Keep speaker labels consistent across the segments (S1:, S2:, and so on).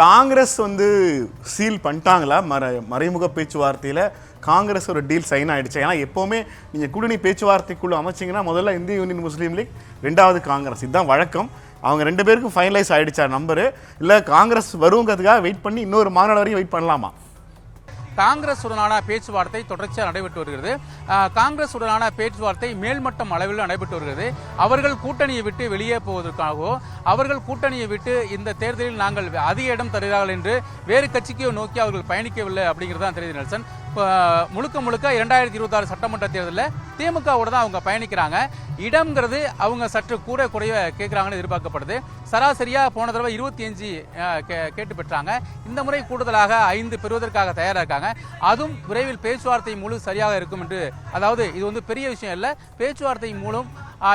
S1: Congress seal பண்ணிட்டாங்களா? மறைமுக பேச்சுவார்த்தையில் காங்கிரஸ் ஒரு டீல் சைன் ஆகிடுச்சு. ஏன்னா எப்போவுமே நீங்கள் கூட்டணி பேச்சுவார்த்தைக்குள்ளே அமைச்சிங்கன்னா முதல்ல இந்திய யூனியன் முஸ்லீம் லீக், ரெண்டாவது காங்கிரஸ், இதுதான் வழக்கம். அவங்க ரெண்டு பேருக்கும் ஃபைனலைஸ் ஆகிடுச்சா நம்பரு? இல்லை காங்கிரஸ் வருங்கிறதுக்காக வெயிட் பண்ணி இன்னொரு மாநாடு வரையும் வெயிட் பண்ணலாமா?
S2: காங்கிரஸ் உடனான பேச்சுவார்த்தை தொடர்ச்சியாக நடைபெற்று வருகிறது. காங்கிரஸ் உடனான பேச்சுவார்த்தை மேல்மட்டம் அளவில் நடைபெற்று வருகிறது. அவர்கள் கூட்டணியை விட்டு வெளியே போவதற்காகவோ, அவர்கள் கூட்டணியை விட்டு இந்த தேர்தலில் நாங்கள் அதிக இடம் தருகிறார்கள் என்று வேறு கட்சிக்கோ நோக்கி அவர்கள் பயணிக்கவில்லை அப்படிங்கிறது தான் தெரியுது நெல்சன். முழுக்க 2026 சட்டமன்ற தேர்தலில் திமுகவோட தான் அவங்க பயணிக்கிறாங்க. இடம்ங்கிறது அவங்க சற்று கூட குறைய கேட்குறாங்கன்னு எதிர்பார்க்கப்படுது. சராசரியாக போன தடவை 25 கேட்டு பெற்றாங்க. இந்த முறை கூடுதலாக 5 பெறுவதற்காக தயாராக இருக்காங்க. அதுவும் விரைவில் பேச்சுவார்த்தை மூலம் சரியாக இருக்கும் என்று, அதாவது இது பெரிய விஷயம் இல்லை, பேச்சுவார்த்தை மூலம்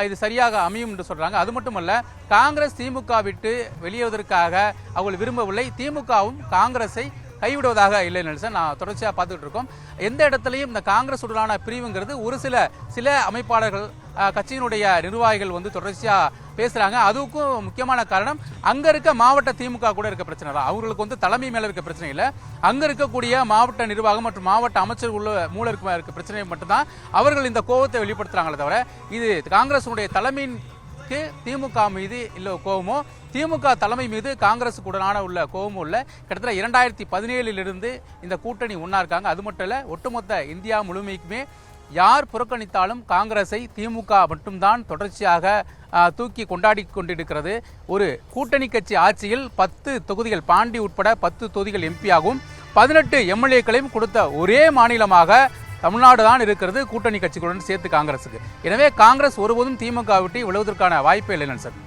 S2: இது சரியாக அமையும் என்று சொல்றாங்க. அது மட்டுமல்ல, காங்கிரஸ் திமுக விட்டு வெளியேறுவதற்காக அவர்கள் விரும்பவில்லை. திமுகவும் காங்கிரஸை கைவிடுவதாக இல்லை நெல்சன். நான் தொடர்ச்சியாக பார்த்துக்கிட்டு இருக்கோம். எந்த இடத்துலையும் இந்த காங்கிரஸ் உடனான பிரிவுங்கிறது ஒரு சில அமைப்பாளர்கள், கட்சியினுடைய நிர்வாகிகள் தொடர்ச்சியாக பேசுகிறாங்க. அதுக்கும் முக்கியமான காரணம் அங்கே இருக்க மாவட்ட திமுக கூட இருக்க பிரச்சனை தான். அவங்களுக்கு தலைமை மேலே இருக்க பிரச்சனை இல்லை, அங்கே இருக்கக்கூடிய மாவட்ட நிர்வாகம் மற்றும் மாவட்ட அமைச்சர் மூல இருக்க பிரச்சனை மட்டும்தான் அவர்கள் இந்த கோபத்தை வெளிப்படுத்துகிறாங்களே தவிர, இது காங்கிரஸுடைய தலைமைக்கு திமுக மீது இல்லை கோபமோ, திமுக தலைமை மீது காங்கிரஸுக்கு உடனான உள்ள கோபமும் இல்லை. கிட்டத்தட்ட 2017 இந்த கூட்டணி ஒன்றா இருக்காங்க. அது மட்டும் இல்லை, ஒட்டுமொத்த இந்தியா முழுமைக்குமே யார் புறக்கணித்தாலும் காங்கிரஸை திமுக மட்டும்தான் தொடர்ச்சியாக தூக்கி கொண்டாடி கொண்டிருக்கிறது. ஒரு கூட்டணி கட்சி ஆட்சியில் 10 தொகுதிகள், பாண்டி உட்பட 10 தொகுதிகள் எம்பியாகவும் 18 எம்எல்ஏக்களையும் கொடுத்த ஒரே மாநிலமாக தமிழ்நாடு தான் இருக்கிறது, கூட்டணி கட்சிகளுடன் சேர்த்து காங்கிரஸுக்கு. எனவே காங்கிரஸ் ஒருபோதும் திமுக விட்டு விழுவதற்கான வாய்ப்பே இல்லை சார்.